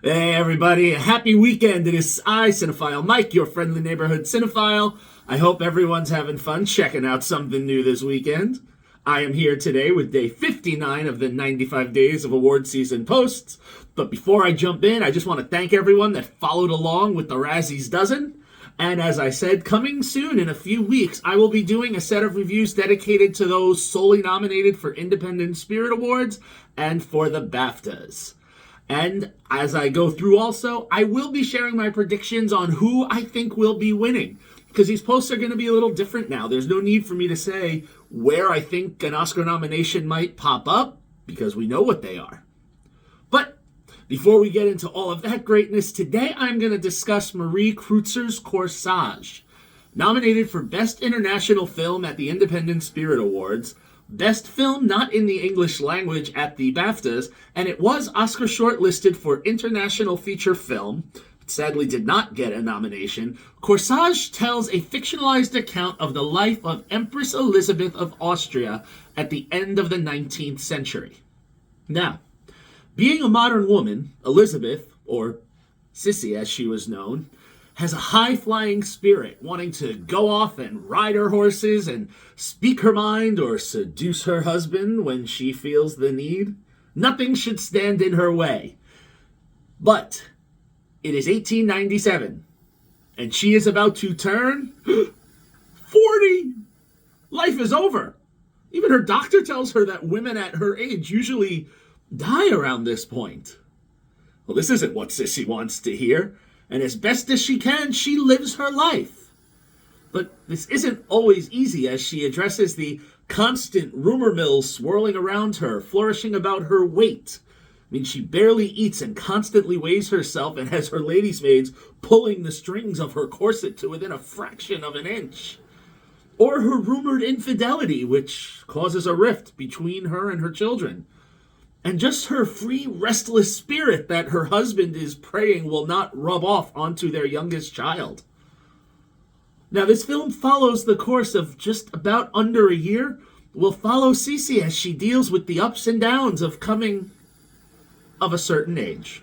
Hey everybody, happy weekend. It is I, Cinephile Mike, your friendly neighborhood cinephile. I hope everyone's having fun checking out something new this weekend. I am here today with day 59 of the 95 Days of Award Season posts. But before I jump in, I just want to thank everyone that followed along with the Razzies Dozen. And as I said, coming soon in a few weeks, I will be doing a set of reviews dedicated to those solely nominated for Independent Spirit Awards and for the BAFTAs. And as I go through also, I will be sharing my predictions on who I think will be winning. Because these posts are going to be a little different now. There's no need for me to say where I think an Oscar nomination might pop up, because we know what they are. But before we get into all of that greatness, today I'm going to discuss Marie Kreutzer's Corsage, nominated for Best International Film at the Independent Spirit Awards, Best Film Not in the English Language at the BAFTAs, and it was Oscar shortlisted for International Feature Film, but sadly did not get a nomination. Corsage tells a fictionalized account of the life of Empress Elizabeth of Austria at the end of the 19th century. Now, being a modern woman, Elizabeth, or Sissy as she was known, has a high-flying spirit, wanting to go off and ride her horses and speak her mind or seduce her husband when she feels the need. Nothing should stand in her way. But it is 1897, and she is about to turn 40. Life is over. Even her doctor tells her that women at her age usually die around this point. Well, this isn't what Sissy wants to hear. And as best as she can, she lives her life. But this isn't always easy as she addresses the constant rumor mill swirling around her, flourishing about her weight. I mean, she barely eats and constantly weighs herself and has her ladies' maids pulling the strings of her corset to within a fraction of an inch. Or her rumored infidelity, which causes a rift between her and her children. And just her free, restless spirit that her husband is praying will not rub off onto their youngest child. Now, this film follows the course of just about under a year. We'll follow Cece as she deals with the ups and downs of coming of a certain age.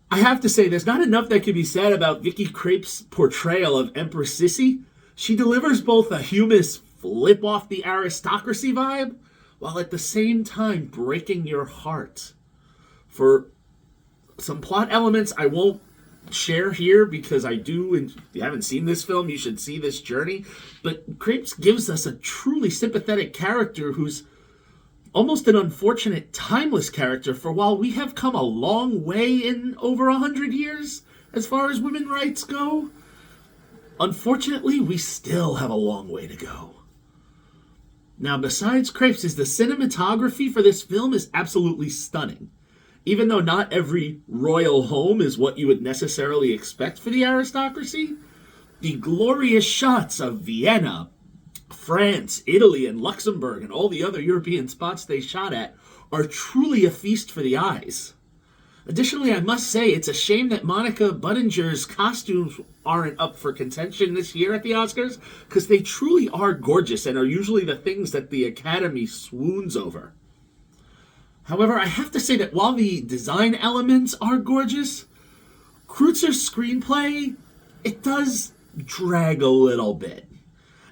I have to say, there's not enough that could be said about Vicky Krieps' portrayal of Empress Sissy. She delivers both a humorous flip off the aristocracy vibe, while at the same time breaking your heart. For some plot elements I won't share here because I do, and if you haven't seen this film, you should see this journey. But Krieps gives us a truly sympathetic character who's almost an unfortunate, timeless character, for while we have come a long way in over 100 years as far as women's rights go, unfortunately, we still have a long way to go. Now, besides Krieps, the cinematography for this film is absolutely stunning. Even though not every royal home is what you would necessarily expect for the aristocracy, the glorious shots of Vienna, France, Italy, and Luxembourg, and all the other European spots they shot at are truly a feast for the eyes. Additionally, I must say it's a shame that Monica Buddinger's costumes aren't up for contention this year at the Oscars, because they truly are gorgeous and are usually the things that the Academy swoons over. However, I have to say that while the design elements are gorgeous, Kreutzer's screenplay, it does drag a little bit.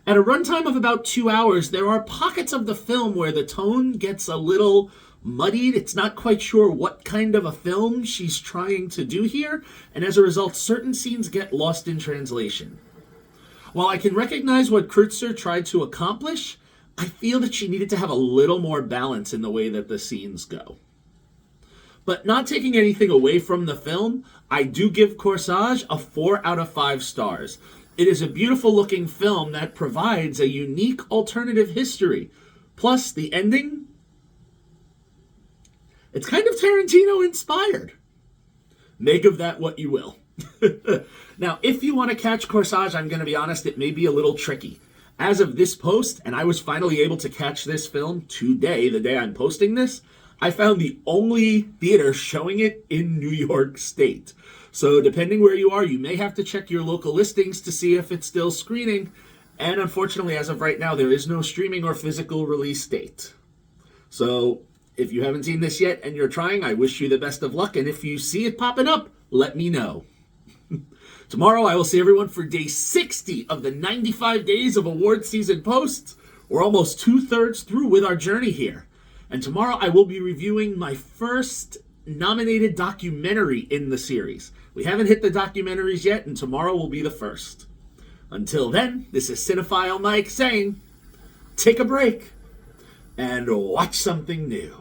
At a runtime of about 2 hours, there are pockets of the film where the tone gets a little muddied. It's not quite sure what kind of a film she's trying to do here, and as a result, certain scenes get lost in translation. While I can recognize what Kreutzer tried to accomplish, I feel that she needed to have a little more balance in the way that the scenes go. But not taking anything away from the film, I do give Corsage a 4 out of 5 stars. It is a beautiful looking film that provides a unique alternative history. Plus, the ending, it's kind of Tarantino inspired. Make of that what you will. Now, if you want to catch Corsage, I'm going to be honest, it may be a little tricky. As of this post, and I was finally able to catch this film today, the day I'm posting this, I found the only theater showing it in New York State. So depending where you are, you may have to check your local listings to see if it's still screening. And unfortunately, as of right now, there is no streaming or physical release date. So If you haven't seen this yet and you're trying, I wish you the best of luck. And if you see it popping up, let me know. Tomorrow, I will see everyone for day 60 of the 95 days of award season posts. We're almost 2/3 through with our journey here. And tomorrow, I will be reviewing my first nominated documentary in the series. We haven't hit the documentaries yet, and tomorrow will be the first. Until then, this is Cinephile Mike saying, take a break and watch something new.